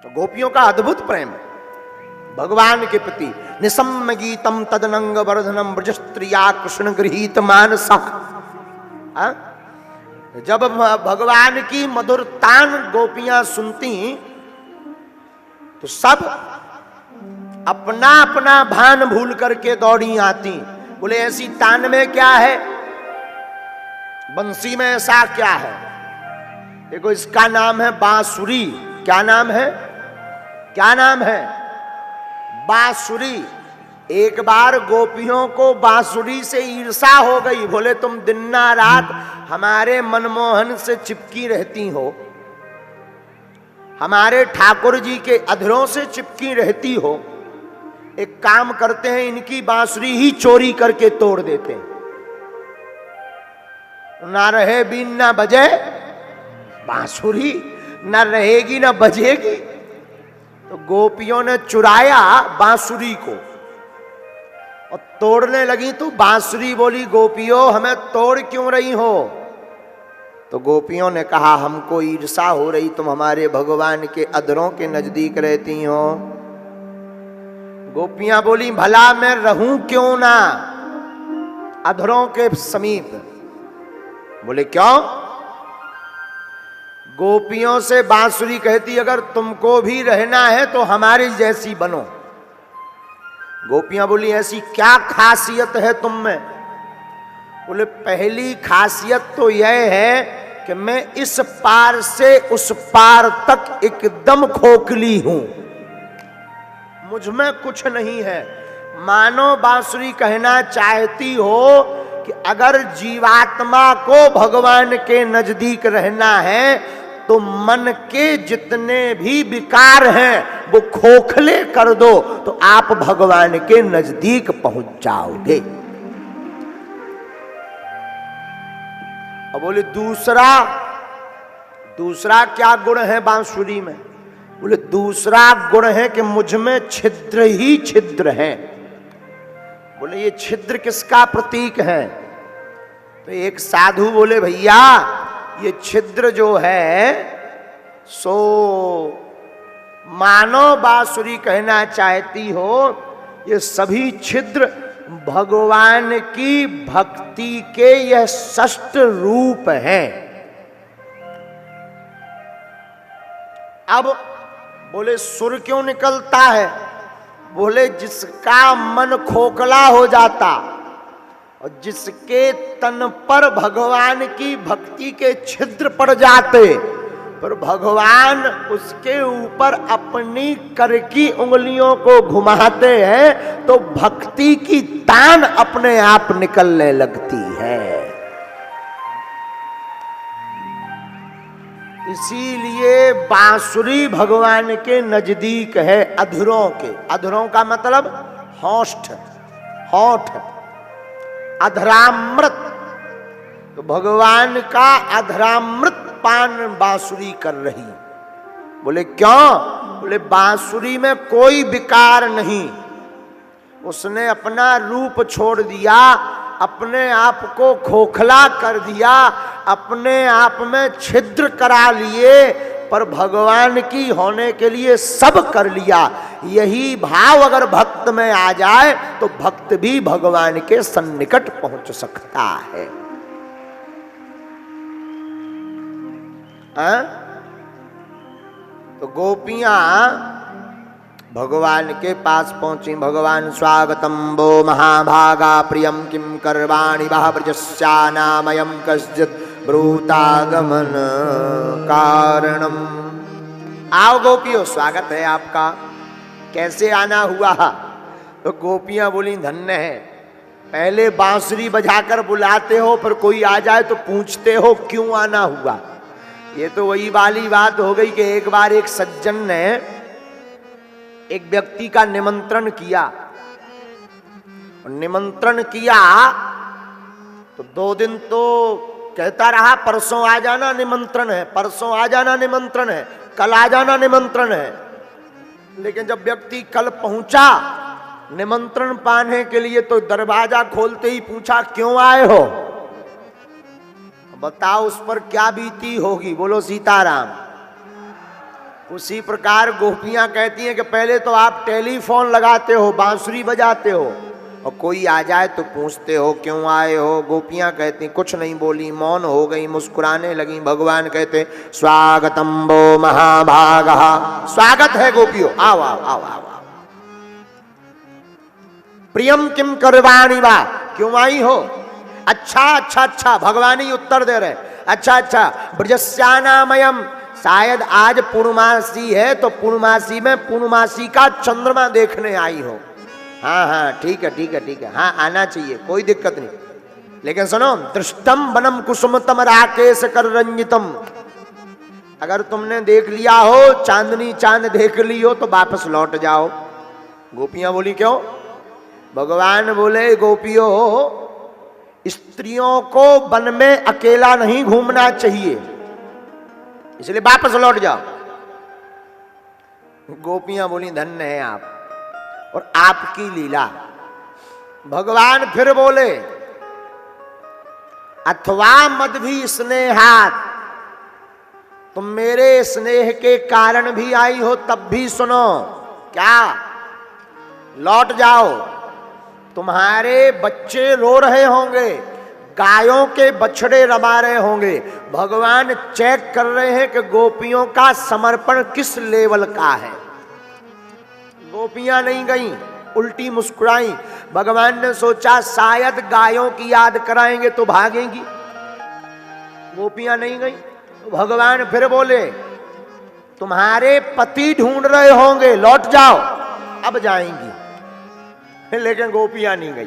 तो गोपियों का अद्भुत प्रेम भगवान के प्रति। निसम्म गीतम तदनंग वर्धनम ब्रज स्त्रिया कृष्ण गृहीत मानसा। जब भगवान की मधुर तान गोपियां सुनती तो सब अपना अपना भान भूल करके दौड़ी आती। बोले ऐसी तान में क्या है, बंसी में ऐसा क्या है। देखो इसका नाम है बांसुरी। क्या नाम है, क्या नाम है, बांसुरी। एक बार गोपियों को बांसुरी से ईर्षा हो गई। बोले तुम दिन रात हमारे मनमोहन से चिपकी रहती हो, हमारे ठाकुर जी के अधरों से चिपकी रहती हो, एक काम करते हैं इनकी बांसुरी ही चोरी करके तोड़ देते हैं, ना रहे बीन ना बजे बांसुरी, ना रहेगी ना बजेगी। तो गोपियों ने चुराया बांसुरी को और तोड़ने लगी। तो बांसुरी बोली गोपियों हमें तोड़ क्यों रही हो। तो गोपियों ने कहा हमको ईर्षा हो रही, तुम हमारे भगवान के अधरों के नजदीक रहती हो। गोपियां बोली भला मैं रहूं क्यों ना अधरों के समीप। बोले क्यों। गोपियों से बांसुरी कहती अगर तुमको भी रहना है तो हमारी जैसी बनो। गोपियां बोली ऐसी क्या खासियत है तुम में। बोले पहली खासियत तो यह है कि मैं इस पार से उस पार तक एकदम खोखली हूं, मुझ में कुछ नहीं है। मानो बांसुरी कहना चाहती हो कि अगर जीवात्मा को भगवान के नजदीक रहना है तो मन के जितने भी विकार हैं वो खोखले कर दो तो आप भगवान के नजदीक पहुंच जाओगे। अब बोले दूसरा क्या गुण है बांसुरी में। बोले दूसरा गुण है कि मुझ में छिद्र ही छिद्र है। बोले ये छिद्र किसका प्रतीक है। तो एक साधु बोले भैया ये छिद्र जो है सो मानो बांसुरी कहना चाहती हो ये सभी छिद्र भगवान की भक्ति के यह षष्ठ रूप हैं। अब बोले सुर क्यों निकलता है। बोले जिसका मन खोखला हो जाता और जिसके तन पर भगवान की भक्ति के छिद्र पड़ जाते पर भगवान उसके ऊपर अपनी कर की उंगलियों को घुमाते हैं तो भक्ति की तान अपने आप निकलने लगती है। इसीलिए बांसुरी भगवान के नजदीक है अधरों के। अधरों का मतलब होष्ठ, होठ, अधरामृत। तो भगवान का अधरामृत पान बांसुरी कर रही। बोले क्यों। बोले बांसुरी में कोई विकार नहीं, उसने अपना रूप छोड़ दिया, अपने आप को खोखला कर दिया, अपने आप में छिद्र करा लिए पर भगवान की होने के लिए सब कर लिया। यही भाव अगर भक्त में आ जाए तो भक्त भी भगवान के सन्निकट पहुंच सकता है। तो गोपियां भगवान के पास पहुंची। भगवान स्वागतम वो महाभागा प्रियम किम करवाणि वह ब्रजस्यानामयम कश्चित् ब्रूतागमन कारणम। आओ गोपियों स्वागत है आपका, कैसे आना हुआ। तो गोपियां बोली धन्य है, पहले बांसुरी बजाकर बुलाते हो पर कोई आ जाए तो पूछते हो क्यों आना हुआ। ये तो वही वाली बात हो गई कि एक बार एक सज्जन ने एक व्यक्ति का निमंत्रण किया। निमंत्रण किया तो 2 दिन तो कहता रहा परसों आ जाना निमंत्रण है, परसों आ जाना निमंत्रण है, कल आ जाना निमंत्रण है। लेकिन जब व्यक्ति कल पहुंचा निमंत्रण पाने के लिए तो दरवाजा खोलते ही पूछा क्यों आए हो। बताओ उस पर क्या बीती होगी। बोलो सीताराम। उसी प्रकार गोपियां कहती हैं कि पहले तो आप टेलीफोन लगाते हो, बांसुरी बजाते हो, और कोई आ जाए तो पूछते हो क्यों आए हो। गोपियां कहती कुछ नहीं बोली, मौन हो गई, मुस्कुराने लगी। भगवान कहते स्वागतम वो महाभागा, स्वागत है गोपियों, आओ आओ आओ आओ। प्रियम किम करवाणी वा, क्यों आई हो? अच्छा अच्छा अच्छा, भगवान ही उत्तर दे रहे। अच्छा अच्छा, ब्रजस्यानामयम, शायद आज पूर्णमासी है तो पूर्णमासी में पूर्णमासी का चंद्रमा देखने आई हो। हाँ हाँ ठीक है ठीक है ठीक है, हाँ आना चाहिए, कोई दिक्कत नहीं। लेकिन सुनो, दृष्टम वनम कुसुमतम राकेश कर रंजितम, अगर तुमने देख लिया हो, चांदनी चांद देख ली हो तो वापस लौट जाओ। गोपियां बोली क्यों? भगवान बोले गोपियों, स्त्रियों को वन में अकेला नहीं घूमना चाहिए, इसलिए वापस लौट जाओ। गोपियां बोली धन्य है आप और आपकी लीला। भगवान फिर बोले अथवा मद्भि स्नेहात, तुम मेरे स्नेह के कारण भी आई हो तब भी सुनो, क्या? लौट जाओ। तुम्हारे बच्चे रो रहे होंगे, गायों के बछड़े रमा रहे होंगे, भगवान चेक कर रहे हैं कि गोपियों का समर्पण किस लेवल का है। गोपियां नहीं गईं, उल्टी मुस्कुराई। भगवान ने सोचा शायद गायों की याद कराएंगे तो भागेंगी। गोपियां नहीं गईं। तो भगवान फिर बोले तुम्हारे पति ढूंढ रहे होंगे, लौट जाओ, अब जाएंगी। लेकिन गोपियां नहीं गई।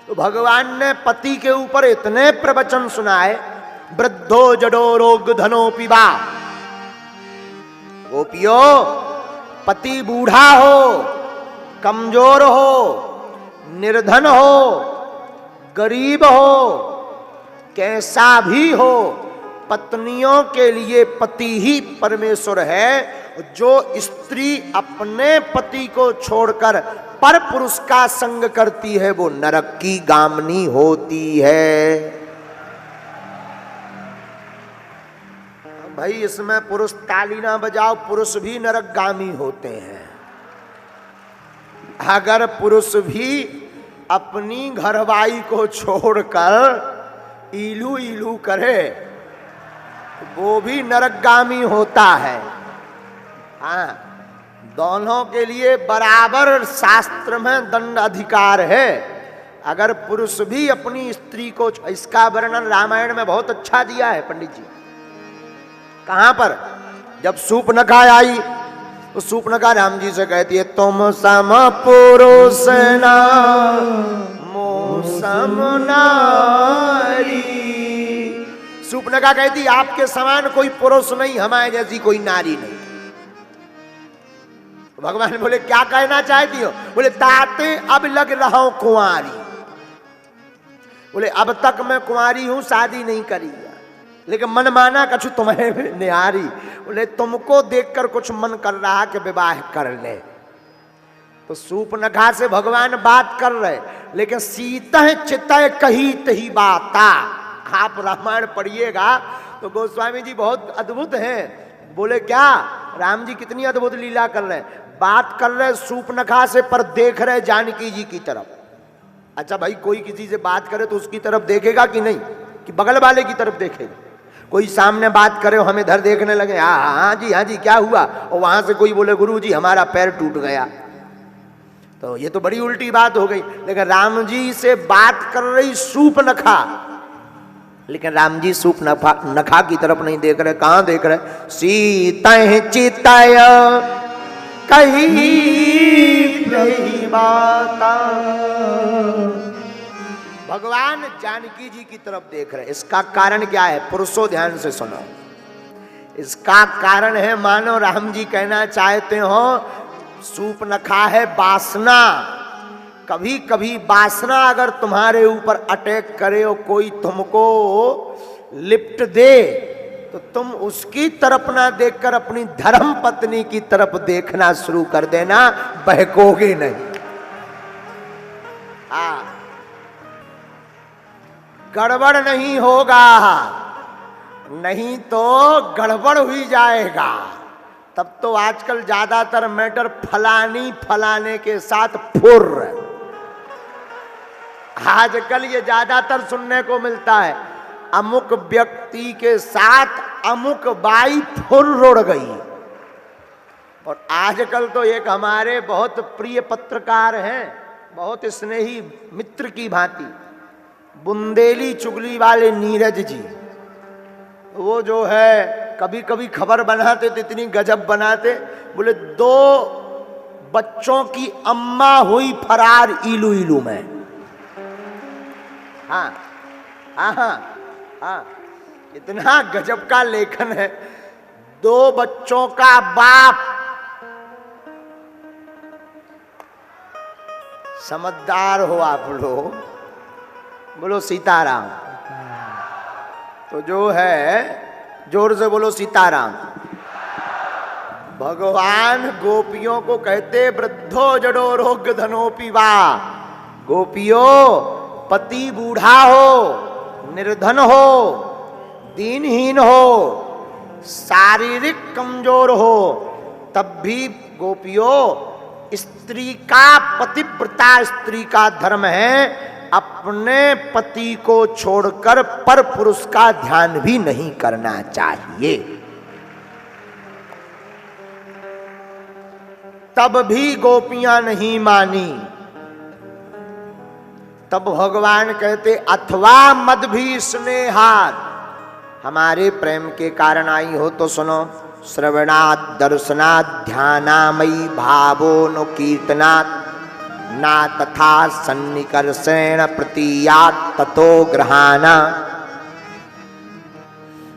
तो भगवान ने पति के ऊपर इतने प्रवचन सुनाए, वृद्धो जडो रोग धनो पिबा। गोपियों, पति बूढ़ा हो, कमजोर हो, निर्धन हो, गरीब हो, कैसा भी हो, पत्नियों के लिए पति ही परमेश्वर है। जो स्त्री अपने पति को छोड़कर पर पुरुष का संग करती है वो नरक की गामनी होती है। भाई इसमें पुरुष ताली ना बजाओ, पुरुष भी नरकगामी होते हैं। अगर पुरुष भी अपनी घरवाई को छोड़कर इलू इलू करे वो भी नरकगामी होता है। हाँ, दोनों के लिए बराबर शास्त्र में दंड अधिकार है। अगर पुरुष भी अपनी स्त्री को, इसका वर्णन रामायण में बहुत अच्छा दिया है पंडित जी। कहां पर? जब सूर्पनखा आई तो सूर्पनखा राम जी से कहती है तुम सम पुरुष ना मो सम नारी। सूर्पनखा कहती आपके समान कोई पुरुष नहीं, हमारे जैसी कोई नारी नहीं। भगवान बोले क्या कहना चाहती हो? बोले ताते अब लग रहा हूं कुंवारी। बोले अब तक मैं कुंवारी हूं, शादी नहीं करी, लेकिन मन माना कछु तुम्हें निहारी। बोले तुमको देखकर कुछ मन कर रहा कि विवाह कर ले। तो सूर्पनखा से भगवान बात कर रहे, लेकिन सीतः चितः कही तही बाता। आप रामायण पढ़िएगा तो गोस्वामी जी बहुत अद्भुत हैं। बोले क्या? राम जी कितनी अद्भुत लीला कर रहे हैं। बात कर रहे सूर्पनखा से पर देख रहे जानकी जी की तरफ। अच्छा भाई, कोई किसी से बात करे तो उसकी तरफ देखेगा कि नहीं, कि बगल वाले की तरफ देखेगा? कोई सामने बात करे हम इधर देखने लगे, हाँ जी क्या हुआ, और वहां से कोई बोले गुरु जी हमारा पैर टूट गया, तो ये तो बड़ी उल्टी बात हो गई। लेकिन राम जी से बात कर रही सूर्पनखा, लेकिन राम जी सूर्पनखा की तरफ नहीं देख रहे। कहां देख रहे? सीतः चितय कही बाता। भगवान जानकी जी की तरफ देख रहे। इसका कारण क्या है? पुरुषों ध्यान से सुनो। इसका कारण है, मानो राम जी कहना चाहते हो सूर्पनखा है वासना। कभी कभी वासना अगर तुम्हारे ऊपर अटैक करे और कोई तुमको लिफ्ट दे तो तुम उसकी तरफ ना देखकर अपनी धर्म पत्नी की तरफ देखना शुरू कर देना, बहकोगे नहीं। गड़बड़ नहीं होगा, नहीं तो गड़बड़ हुई जाएगा। तब तो आजकल ज्यादातर मैटर फलानी फलाने के साथ फुर्र, आजकल ये ज्यादातर सुनने को मिलता है, अमुक व्यक्ति के साथ अमुक बाई फुर्र उड़ गई। और आजकल तो एक हमारे बहुत प्रिय पत्रकार हैं, बहुत स्नेही मित्र की भांति, बुंदेली चुगली वाले नीरज जी, वो जो है कभी कभी खबर बनाते तो इतनी गजब बनाते, बोले 2 बच्चों की अम्मा हुई फरार इलू इलू में। हाँ हाँ हाँ हाँ, इतना गजब का लेखन है। 2 बच्चों का बाप, समझदार हो आप लोग, बोलो सीताराम। तो जो है जोर से बोलो सीताराम। भगवान गोपियों को कहते वृद्धो जडो रोग धनोपि वा, गोपियों पति बूढ़ा हो, निर्धन हो, दीनहीन हो, शारीरिक कमजोर हो, तब भी गोपियों स्त्री का, पतिव्रता स्त्री का धर्म है अपने पति को छोड़कर पर पुरुष का ध्यान भी नहीं करना चाहिए। तब भी गोपियां नहीं मानी। तब भगवान कहते अथवा मद भी स्नेहात, हमारे प्रेम के कारण आई हो तो सुनो। श्रवणात् दर्शनात् ध्यानामयी भावोनु कीर्तनात् ना तथा सन्निकर्षेण प्रतीयात् ततो ग्रहाना।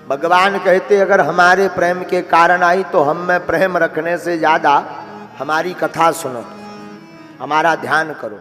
भगवान कहते अगर हमारे प्रेम के कारण आई तो हम में प्रेम रखने से ज्यादा हमारी कथा सुनो, हमारा ध्यान करो।